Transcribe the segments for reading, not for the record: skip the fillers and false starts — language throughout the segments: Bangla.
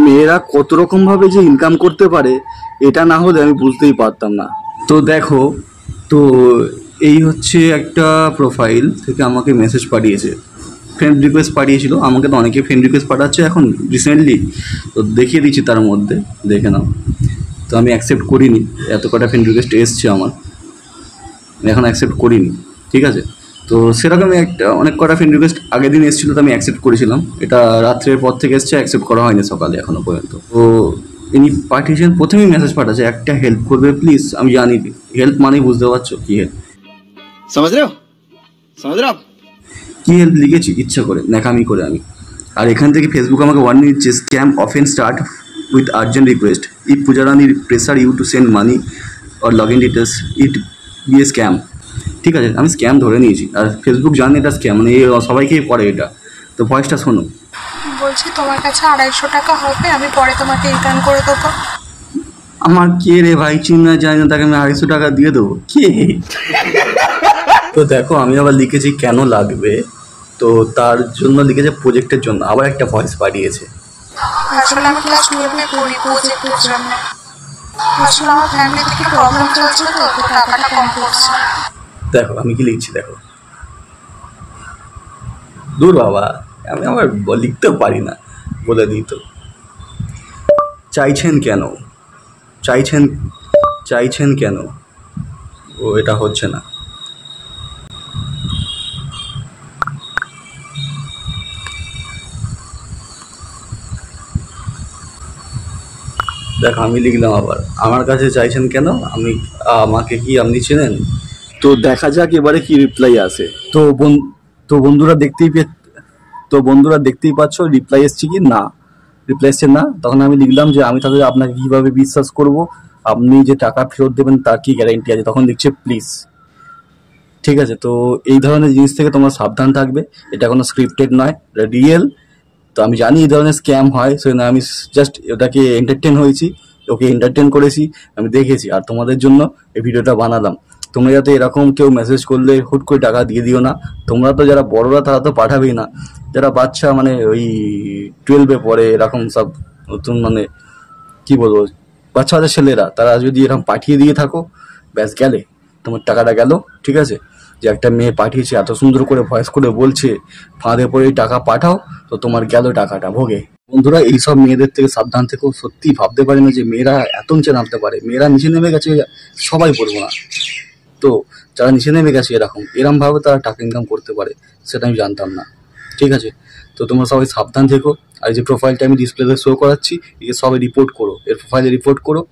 মেয়েরা কত রকম ভাবে যে ইনকাম করতে পারে এটা না হলে আমি বুঝতেই পারতাম না। তো দেখো, তো এই হচ্ছে একটা প্রোফাইল থেকে আমাকে মেসেজ পাঠিয়েছে, ফ্রেন্ড রিকোয়েস্ট পাঠিয়েছিল। আমাকে তো অনেকে ফ্রেন্ড রিকোয়েস্ট পাঠাচ্ছে এখন রিসেন্টলি, তো দেখিয়ে দিচ্ছি তার মধ্যে, দেখে নাও। তো আমি অ্যাকসেপ্ট করিনি, এত কটা ফ্রেন্ড রিকোয়েস্ট এসছে আমার, এখন অ্যাকসেপ্ট করিনি, ঠিক আছে। তো সেরকমই একটা অনেক কটা ফ্রেন্ড রিকোয়েস্ট আগের দিন এসেছিলো, তো আমি অ্যাকসেপ্ট করেছিলাম। এটা রাত্রের পর থেকে এসছে, অ্যাকসেপ্ট করা হয়নি সকালে এখনো পর্যন্ত। তো ইনি পাঠিয়েছেন, প্রথমেই মেসেজ পাঠাচ্ছে একটা হেল্প করবে প্লিজ। আমি জানি হেল্প মানেই বুঝতে পারছো কী হেল্প, समझ रहे हो কী হেল্প লিখেছি ইচ্ছা করে ন্যাকামি করে আমি। আর এখান থেকে ফেসবুক আমাকে ওয়ার্নিং দিচ্ছে, scam often start with urgent request, if পূজারানি pressure you to send money or log in details it be a scam. ঠিক আছে, আমি স্ক্যাম ধরে নিয়েছি, আর ফেসবুক জানে এটা স্ক্যাম, মানে সবাইকেই পড়ে এটা। তো ভয়েসটা শোনো। বলছি তোমার কাছে 250 টাকা হবে, আমি পরে তোমাকে রিটার্ন করে দেবো। আমার কে রে ভাই, চিনা যায় না, তাকে আমি 250 টাকা দিয়ে দেবো কে? তো দেখো আমি আবার লিখেছি কেন লাগবে, তো তার জন্য লিখেছে প্রজেক্টের জন্য, আবার একটা ভয়েস পাঠিয়েছে। আসলে আমি ক্লাস 12 পড়ি, প্রজেক্টের জন্য। আসলে আমার ফ্যামিলি থেকে প্রবলেম চলছে, তো টাকাটা কম পড়ছে। দেখো আমি কি লিখছি, দেখো। দূর বাবা, আমি আবার লিখতেও পারি না, বলে দিই তো। চাইছেন কেন, চাইছেন চাইছেন কেন, ও এটা হচ্ছে না। দেখো আমি লিখলাম আবার, আমার কাছে চাইছেন কেন, আমি আমাকে কি আপনি চেনেন? তো দেখা যাক এবারে কি রিপ্লাই আসে। তো বন্ধুরা দেখতেই পাচ্ছ রিপ্লাই এসছে কি না, রিপ্লাই এসছে না। তখন আমি লিখলাম যে আমি তাহলে আপনাকে কিভাবে বিশ্বাস করব, আপনি যে টাকা ফেরত দেবেন তার কি গ্যারান্টি আছে? তখন লিখছে প্লিজ। ঠিক আছে, তো এই ধরনের জিনিস থেকে তোমরা সাবধান থাকবে, এটা কোনো স্ক্রিপ্টেড নয়, এটা রিয়েল। তো আমি জানি এই ধরনের স্ক্যাম হয়, সেজন্য আমি জাস্ট ওটাকে এন্টারটেন হয়েছি, ওকে এন্টারটেন করেছি, আমি দেখেছি, আর তোমাদের জন্য এই ভিডিওটা বানালাম। তোমরা যাতে এরকম কেউ মেসেজ করলে হুট করে টাকা দিয়ে দিও না। তোমরা তো যারা বড়রা তারা তো পাঠাবেই না, যারা বাচ্চা মানে ওই 12-এ পড়ে এরকম সব নতুন মানে কি বলবো বাচ্চা বাচ্চা ছেলেরা, তারা যদি এরকম পাঠিয়ে দিয়ে থাকো, ব্যাস গেলে তোমার টাকাটা গেল। ঠিক আছে, যে একটা মেয়ে পাঠিয়েছে এত সুন্দর করে ভয়েস করে বলছে ফাঁদে পড়ে টাকা পাঠাও, তো তোমার গেল টাকাটা ভোগে। বন্ধুরা এইসব মেয়েদের থেকে সাবধান থেকেও, সত্যি ভাবতে পারি না যে মেয়েরা এত নিচে নামতে পারে। মেয়েরা নিচে নেমে গেছে সবাই বলবো না, তো যারা নিচে নেমে গেছে এরম ভাবে তারা টাকা ইনকাম করতে পারে, সেটা আমি জানতাম না। ঠিক আছে, তো তোমরা সবাই সাবধান থেকো। আর যে প্রোফাইলটা আমি ডিসপ্লেতে শো করাচ্ছি, একে সবাই রিপোর্ট করো, এর প্রোফাইলে রিপোর্ট করো,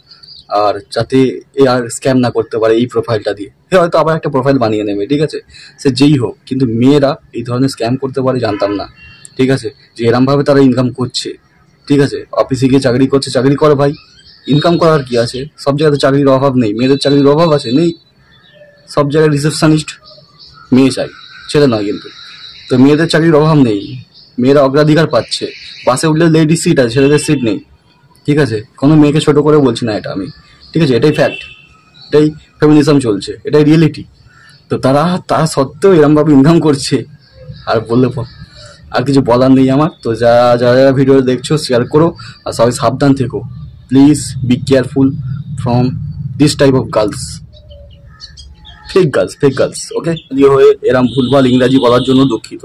আর যাতে এ আর স্ক্যাম না করতে পারে এই প্রোফাইলটা দিয়ে। হয়তো আবার একটা প্রোফাইল বানিয়ে নেবে, ঠিক আছে, সে যেই হোক, কিন্তু মেয়েরা এই ধরনের স্ক্যাম করতে পারে জানতাম না। ঠিক আছে, যে এরমভাবে তারা ইনকাম করছে। ঠিক আছে, অফিসে গিয়ে চাকরি করছে, চাকরি করো ভাই, ইনকাম করার কি আছে? সব জায়গাতে চাকরির অভাব নেই, মেয়েদের চাকরির অভাব আছে নেই? সব জায়গায় রিসেপশনিস্ট মেয়ে চাই, ছেলে নয় কিন্তু। তো মেয়েদের চাকরির অভাব নেই, মেয়েরা অগ্রাধিকার পাচ্ছে। বাসে উঠলে লেডিস সিট আছে, ছেলেদের সিট নেই। ঠিক আছে, কোনো মেয়েকে ছোট করে বলছি না এটা আমি, ঠিক আছে, এটাই ফ্যাক্ট, এটাই ফেমিনিজম চলছে, এটাই রিয়েলিটি। তো তারা সত্ত্বেও এরমভাবে ইনকাম করছে, আর বললে আর কিছু বলার নেই আমার। তো যারা যারা ভিডিও দেখছো শেয়ার করো, আর সবাই সাবধান থেকো, please be careful from this type of girls, fake girls, okay? হয়ে এরম ভুলভাল ইংরাজি বলার জন্য দুঃখিত।